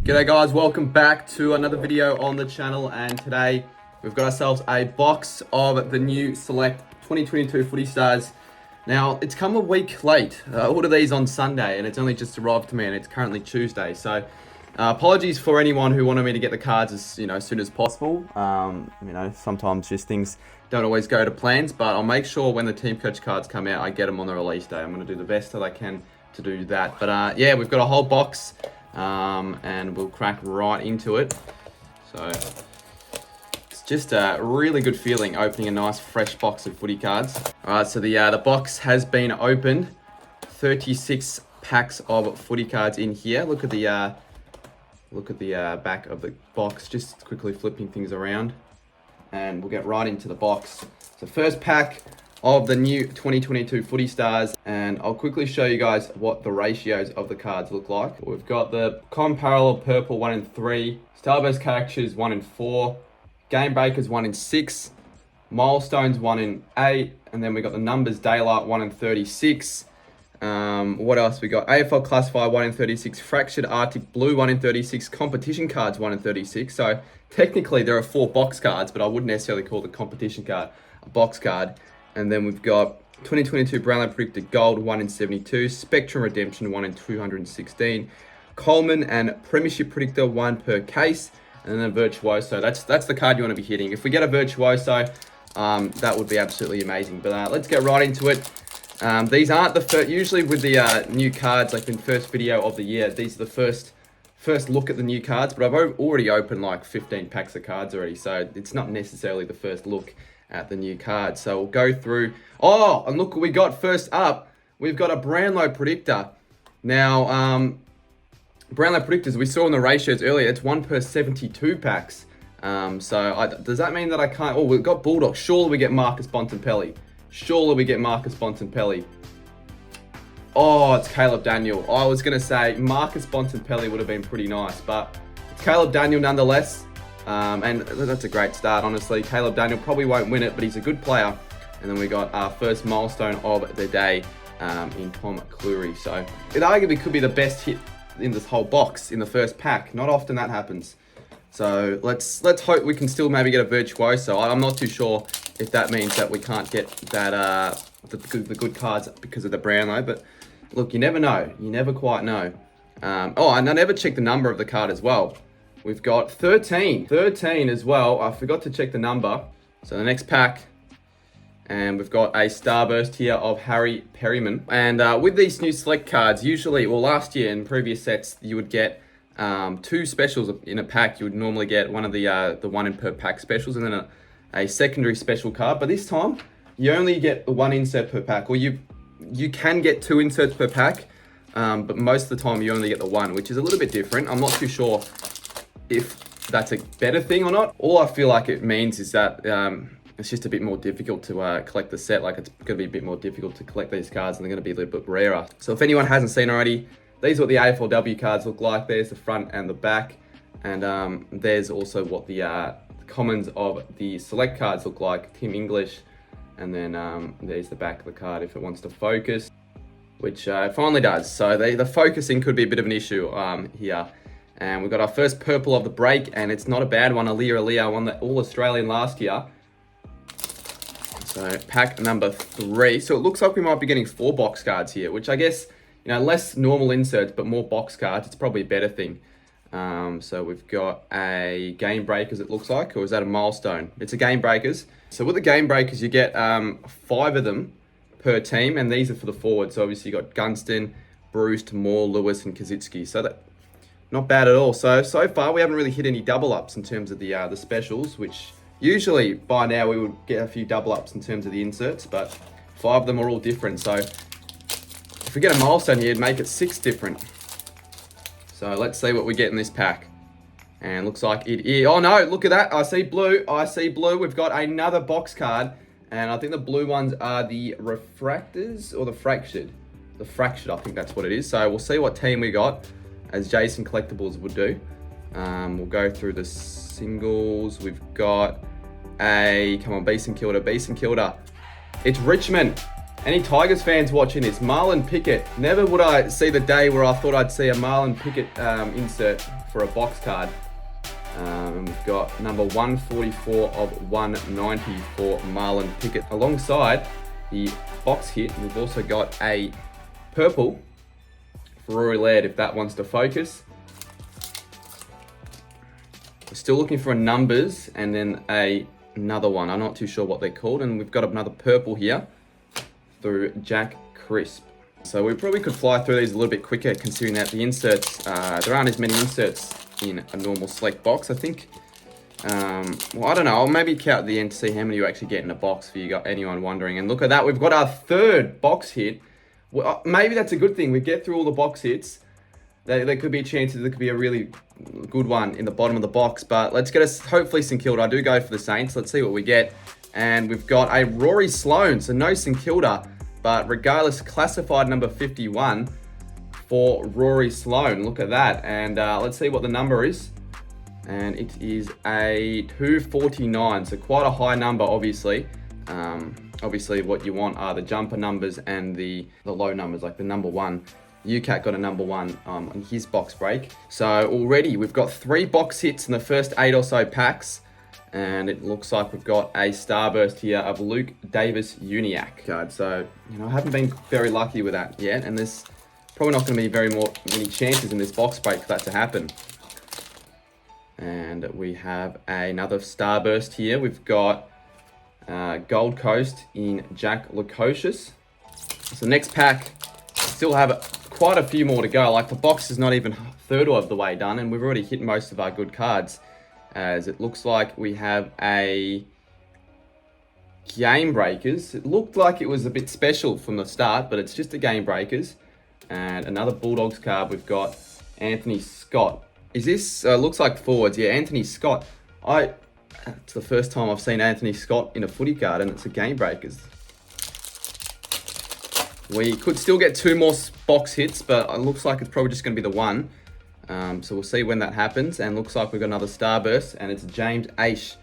G'day guys, welcome back to another video on the channel, and today we've got ourselves a box of the new Select 2022 Footy Stars. Now, it's come a week late. I ordered these on Sunday and it's only just arrived to me, and it's currently Tuesday. So apologies for anyone who wanted me to get the cards as soon as possible. Sometimes just things don't always go to plans, but I'll make sure when the team coach cards come out, I get them on the release day. I'm going to do the best that I can to do that. But yeah, we've got a whole box. And we'll crack right into it. So it's just a really good feeling opening a nice fresh box of footy cards. All right, so the box has been opened. 36 packs of footy cards in here. Look at the back of the box. Just quickly flipping things around, and we'll get right into the box. So first pack of the new 2022 Footy Stars, and I'll quickly show you guys what the ratios of the cards look like. We've got the Common Parallel Purple 1 in 3, Starburst Characters 1 in 4, Game Breakers 1 in 6, Milestones 1 in 8, and then we got the Numbers Daylight 1 in 36. What else we got? AFL Classified 1 in 36, Fractured Arctic Blue 1 in 36, Competition Cards 1 in 36. So technically there are 4 box cards, but I wouldn't necessarily call the competition card a box card. And then we've got 2022 Brownlow Predictor Gold 1 in 72, Spectrum Redemption 1 in 216, Coleman and Premiership Predictor 1 per case, and then a Virtuoso. That's the card you want to be hitting. If we get a Virtuoso, that would be absolutely amazing. But let's get right into it. These aren't the first. Usually with the new cards, like in first video of the year, these are the first look at the new cards. But I've already opened like 15 packs of cards already, so it's not necessarily the first look at the new card. So we'll go through. Oh, and look what we got first up. We've got a Brownlow Predictor. Now, Brownlow Predictors, we saw in the ratios earlier, it's 1 per 72 packs. Does that mean that I can't? Oh, we've got Bulldog. Surely we get Marcus Bontempelli. Oh, it's Caleb Daniel. I was going to say Marcus Bontempelli would have been pretty nice, but it's Caleb Daniel nonetheless. And that's a great start, honestly. Caleb Daniel probably won't win it, but he's a good player. And then we got our first milestone of the day in Tom Cleary. So it arguably could be the best hit in this whole box in the first pack. Not often that happens. So let's hope we can still maybe get a Virtuoso. I'm not too sure if that means that we can't get that the good cards because of the Brownlow. But look, you never know. You never quite know. And I never checked the number of the card as well. We've got 13 as well. I forgot to check the number. So the next pack, and we've got a Starburst here of Harry Perryman. And with these new select cards, usually, well, last year in previous sets, you would get 2 specials in a pack. You would normally get one of the 1 in per pack specials, and then a secondary special card. But this time, you only get 1 insert per pack, or you can get 2 inserts per pack, but most of the time you only get the 1, which is a little bit different. I'm not too sure if that's a better thing or not. All I feel like it means is that it's just a bit more difficult to collect the set. Like, it's going to be a bit more difficult to collect these cards, and they're going to be a little bit rarer. So if anyone hasn't seen already, these are what the AFLW cards look like. There's the front and the back, and there's also what the commons of the select cards look like. Tim English, and then there's the back of the card if it wants to focus, which it finally does. So the focusing could be a bit of an issue here. And we've got our first purple of the break, and it's not a bad one. Aaliyah won the All-Australian last year. So pack number 3. So it looks like we might be getting 4 box cards here, which I guess, less normal inserts, but more box cards. It's probably a better thing. So we've got a Game Breakers, it looks like, or is that a Milestone? It's a Game Breakers. So with the Game Breakers, you get 5 of them per team, and these are for the forwards. So obviously you got Gunston, Bruce, Moore, Lewis, and Kaczynski. So that, not bad at all. So far we haven't really hit any double ups in terms of the specials, which usually by now we would get a few double ups in terms of the inserts, but 5 of them are all different. So if we get a milestone here, it'd make it 6 different. So let's see what we get in this pack. And looks like it is. Oh no, look at that. I see blue. We've got another box card, and I think the blue ones are the refractors or the fractured. The fractured, I think that's what it is. So we'll see what team we got, as Jason Collectibles would do. We'll go through the singles. We've got a, come on, Beeson Kilda. It's Richmond. Any Tigers fans watching this? Marlon Pickett. Never would I see the day where I thought I'd see a Marlon Pickett insert for a box card. And we've got number 144 of 190 for Marlon Pickett. Alongside the box hit, we've also got a purple for Rory Laird, if that wants to focus. We're still looking for a numbers and then another one. I'm not too sure what they're called. And we've got another purple here through Jack Crisp. So we probably could fly through these a little bit quicker, considering that the inserts, there aren't as many inserts in a normal select box. I think, well, I don't know. I'll maybe count at the end to see how many you actually get in a box for you got anyone wondering. And look at that. We've got our third box hit. Well, maybe that's a good thing. We get through all the box hits. There could be chances there could be a really good one in the bottom of the box. But let's get us, hopefully, St Kilda. I do go for the Saints. Let's see what we get. And we've got a Rory Sloane. So no St Kilda. But regardless, classified number 51 for Rory Sloane. Look at that. And let's see what the number is. And it is a 249. So quite a high number, obviously. Obviously, what you want are the jumper numbers and the low numbers, like the number 1. UCAT got a number 1 on his box break. So already we've got 3 box hits in the first 8 or so packs. And it looks like we've got a starburst here of Luke Davis-Uniacke card. So, you know, I haven't been very lucky with that yet. And there's probably not going to be many chances in this box break for that to happen. And we have another starburst here. We've got Gold Coast in Jack Lukosius. So next pack, still have quite a few more to go. Like the box is not even a third of the way done, and we've already hit most of our good cards. As it looks like we have a Game Breakers. It looked like it was a bit special from the start, but it's just a Game Breakers. And another Bulldogs card, we've got Anthony Scott. Is this, looks like forwards, yeah, Anthony Scott. It's the first time I've seen Anthony Scott in a footy card, and it's a Game Breakers. We could still get 2 more box hits, but it looks like it's probably just going to be the one. So we'll see when that happens. And looks like we've got another starburst, and it's James Aish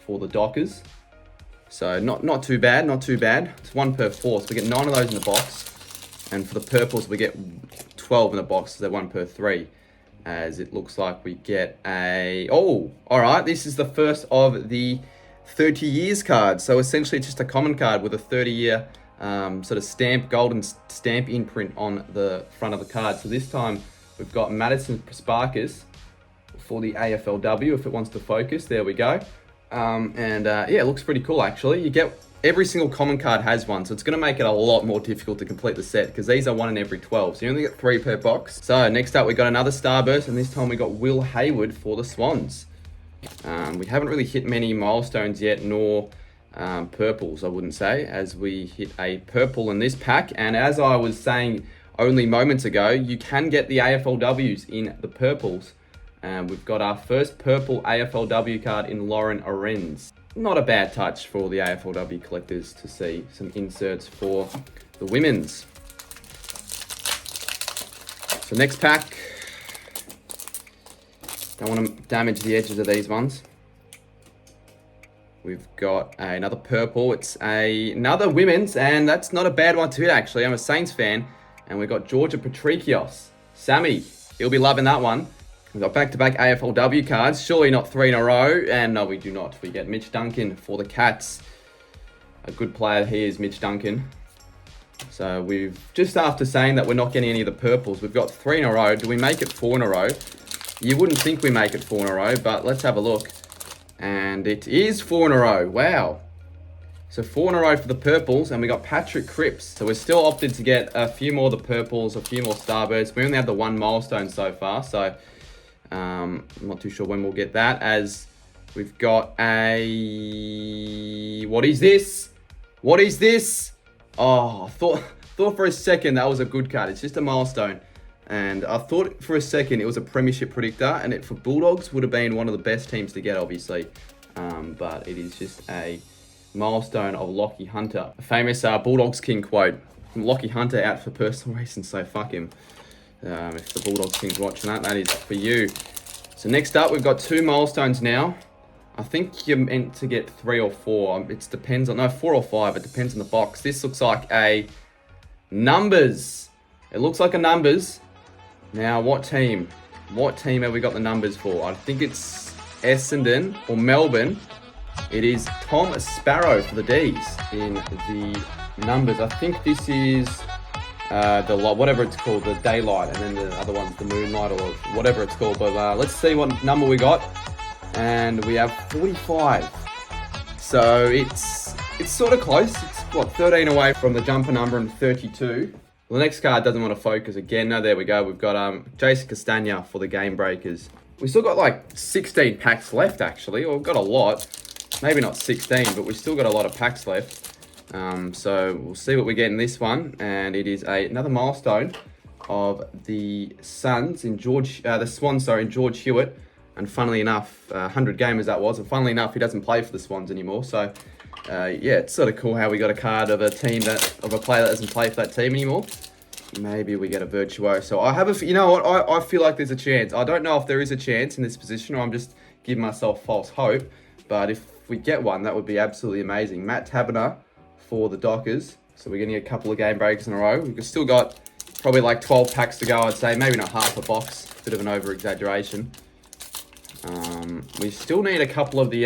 for the Dockers. So not too bad, not too bad. It's 1 per 4, so we get 9 of those in the box. And for the purples, we get 12 in the box, so they're 1 per 3. As it looks like we get a... Oh, all right. This is the first of the 30 years cards. So essentially just a common card with a 30-year sort of stamp, golden stamp imprint on the front of the card. So this time we've got Madison Sparkers for the AFLW, if it wants to focus. There we go. Yeah, it looks pretty cool, actually. You get... Every single common card has one, so it's going to make it a lot more difficult to complete the set, because these are 1 in every 12, so you only get 3 per box. So next up, we got another starburst, and this time we got Will Hayward for the Swans. We haven't really hit many milestones yet, nor purples, I wouldn't say, as we hit a purple in this pack. And as I was saying only moments ago, you can get the AFLWs in the purples. We've got our first purple AFLW card in Lauren Arends. Not a bad touch for the AFLW collectors to see some inserts for the women's. So next pack. Don't want to damage the edges of these ones. We've got another purple. It's another women's, and that's not a bad one to hit, actually. I'm a Saints fan, and we've got Georgia Patrikios. Sammy, he'll be loving that one. We've got back-to-back AFLW cards. Surely not 3 in a row. And no, we do not. We get Mitch Duncan for the Cats. A good player he is, Mitch Duncan. So we've, just after saying that we're not getting any of the purples, we've got 3 in a row. Do we make it 4 in a row? You wouldn't think we make it 4 in a row, but let's have a look. And it is 4 in a row. Wow. So 4 in a row for the purples, and we got Patrick Cripps. So we're still opted to get a few more of the purples, a few more starbursts. We only have the 1 milestone so far, so... I'm not too sure when we'll get that, as we've got a... What is this? What is this? Oh, I thought for a second that was a good card. It's just a milestone. And I thought for a second it was a premiership predictor, and it for Bulldogs would have been one of the best teams to get, obviously. But it is just a milestone of Lockie Hunter. A famous Bulldogs King quote. Lockie Hunter out for personal reasons, so fuck him. If the Bulldogs King's watching that is for you. So next up, we've got 2 milestones now. I think you're meant to get 3 or 4. It depends on, no, 4 or 5. It depends on the box. This looks like a numbers. It looks like a numbers. Now, what team? What team have we got the numbers for? I think it's Essendon or Melbourne. It is Tom Sparrow for the D's in the numbers. I think this is whatever it's called, the daylight, and then the other one's the moonlight or whatever it's called. But let's see what number we got. And we have 45. So it's sort of close. It's what, 13 away from the jumper number and 32. Well, the next card doesn't want to focus again. No, there we go. We've got Jason Castagna for the Game Breakers. We still got like 16 packs left, actually. Or we've got a lot. Maybe not 16, but we've still got a lot of packs left. So we'll see what we get in this one. And it is another milestone of the Swans in George Hewitt. And funnily enough, 100 gamers that was. And funnily enough, he doesn't play for the Swans anymore. So yeah, it's sort of cool how we got a card of a player that doesn't play for that team anymore. Maybe we get a virtuoso. You know what? I feel like there's a chance. I don't know if there is a chance in this position, or I'm just giving myself false hope. But if we get one, that would be absolutely amazing. Matt Taberner for the Dockers. So we're getting a couple of game breaks in a row. We've still got probably like 12 packs to go, I'd say. Maybe not half a box. Bit of an over-exaggeration. We still need a couple of the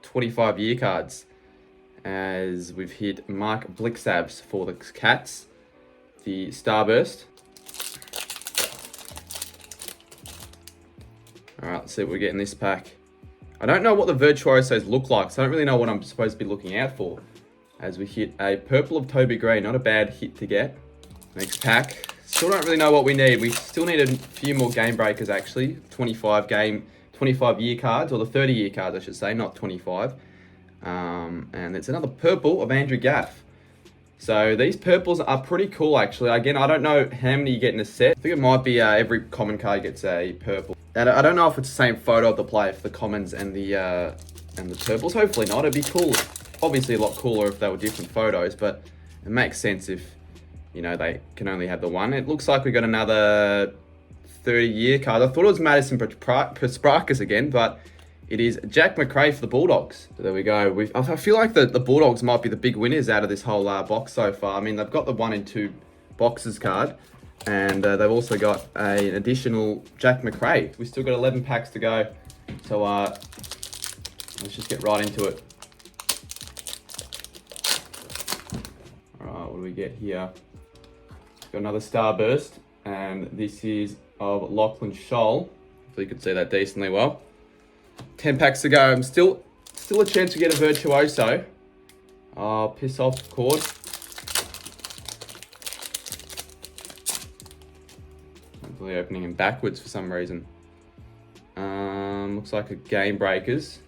25-year cards, as we've hit Mark Blixabs for the Cats, the Starburst. Alright, let's see what we get in this pack. I don't know what the Virtuosos look like, so I don't really know what I'm supposed to be looking out for. As we hit a purple of Toby Green, not a bad hit to get. Next pack. Still don't really know what we need. We still need a few more game breakers, actually. 25-year cards, or the 30-year cards, I should say, not 25. And it's another purple of Andrew Gaff. So these purples are pretty cool, actually. Again, I don't know how many you get in a set. I think it might be every common card gets a purple. And I don't know if it's the same photo of the player for the commons and the purples. Hopefully not. It'd be cool. Obviously a lot cooler if they were different photos, but it makes sense if, you know, they can only have the one. It looks like we got another 30-year card. I thought it was Madison Prasprakas again, but it is Jack McRae for the Bulldogs. So there we go. I feel like the Bulldogs might be the big winners out of this whole box so far. I mean, they've got the 1 in 2 boxes card, and they've also got an additional Jack McRae. We've still got 11 packs to go, so let's just get right into it. All right, what do we get here? Got another Starburst, and this is of Lochman Shaun. Hopefully you can see that decently well. 10 packs to go. I'm still a chance to get a Virtuoso. Oh, piss off, cord. Hopefully opening him backwards for some reason. Looks like a Game Breakers.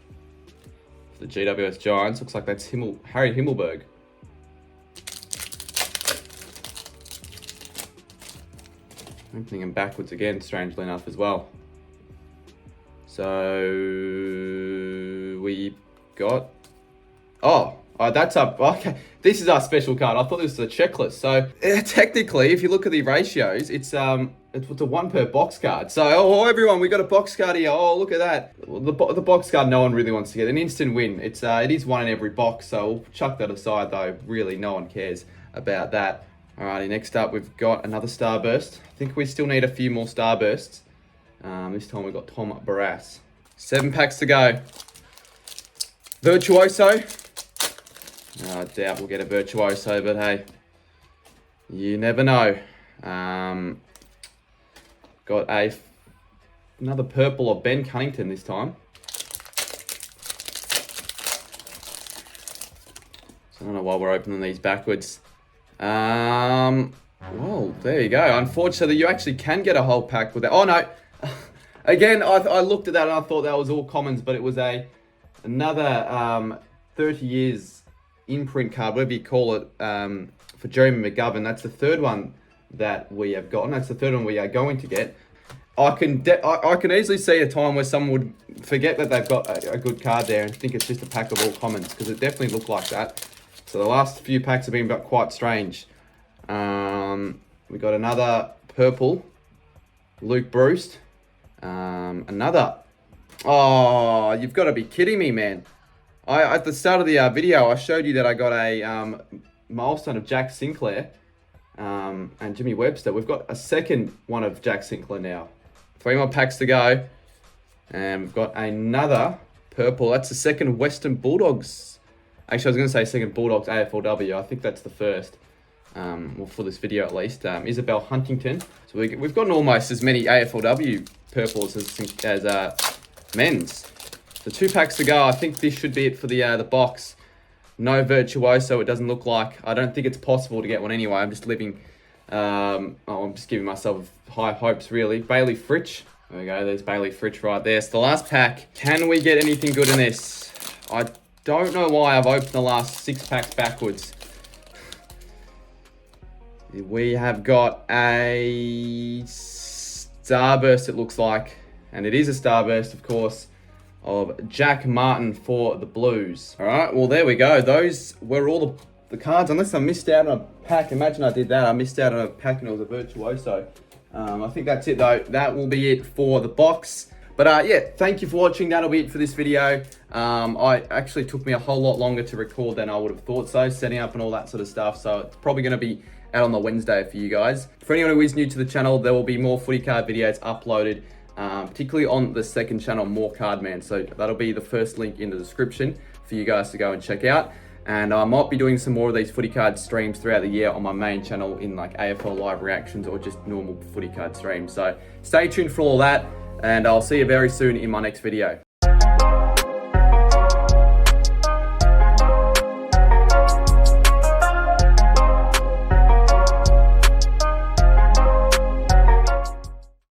For the GWS Giants. Looks like that's Harry Himmelberg. Opening him backwards again, strangely enough, as well. So we got... Oh, that's up. Okay, this is our special card. I thought this was a checklist. So technically, if you look at the ratios, it's a 1 per box card. So oh everyone, we got a box card here. Oh, look at that. The box card no one really wants to get. An instant win. It is 1 in every box. So we'll chuck that aside though. Really, no one cares about that. Alrighty, next up we've got another Starburst. I think we still need a few more Starbursts. This time we've got Tom Barras. 7 packs to go. Virtuoso. I doubt we'll get a Virtuoso, but hey, you never know. Got another purple of Ben Cunnington this time. So I don't know why we're opening these backwards. Well, there you go. Unfortunately, you actually can get a whole pack with that. Oh, no. Again, I looked at that and I thought that was all commons, but it was another 30 years imprint card, whatever you call it, for Jeremy McGovern. That's the third one that we have gotten. That's the third one we are going to get. I can easily see a time where someone would forget that they've got a good card there and think it's just a pack of all commons, because it definitely looked like that. So the last few packs have been quite strange. We got another purple, Luke Bruce. Another Oh, you've got to be kidding me, man. At the start of the video, I showed you that I got a milestone of Jack Sinclair and Jimmy Webster. We've got a second one of Jack Sinclair now. 3 more packs to go. And we've got another purple. That's the second Western Bulldogs. Actually, I was going to say second Bulldogs AFLW. I think that's the first. Well, for this video at least. Isabel Huntington. So we've gotten almost as many AFLW purples as men's. So 2 packs to go. I think this should be it for the box. No Virtuoso, it doesn't look like. I don't think it's possible to get one anyway. I'm just living... I'm just giving myself high hopes, really. Bailey Fritsch. There we go. There's Bailey Fritsch right there. It's the last pack. Can we get anything good in this? I don't know why I've opened the last 6 packs backwards. We have got a Starburst, it looks like. And it is a Starburst, of course, of Jack Martin for the Blues. All right, well, there we go. Those were all the cards, unless I missed out on a pack. Imagine I did that. I missed out on a pack and it was a Virtuoso. I think that's it, though. That will be it for the box. But yeah, thank you for watching. That'll be it for this video. I actually took me a whole lot longer to record than I would have thought so, setting up and all that sort of stuff. So it's probably going to be out on the Wednesday for you guys. For anyone who is new to the channel, there will be more footy card videos uploaded, particularly on the second channel, More Card Man. So that'll be the first link in the description for you guys to go and check out. And I might be doing some more of these footy card streams throughout the year on my main channel in like AFL live reactions or just normal footy card streams. So stay tuned for all that, and I'll see you very soon in my next video.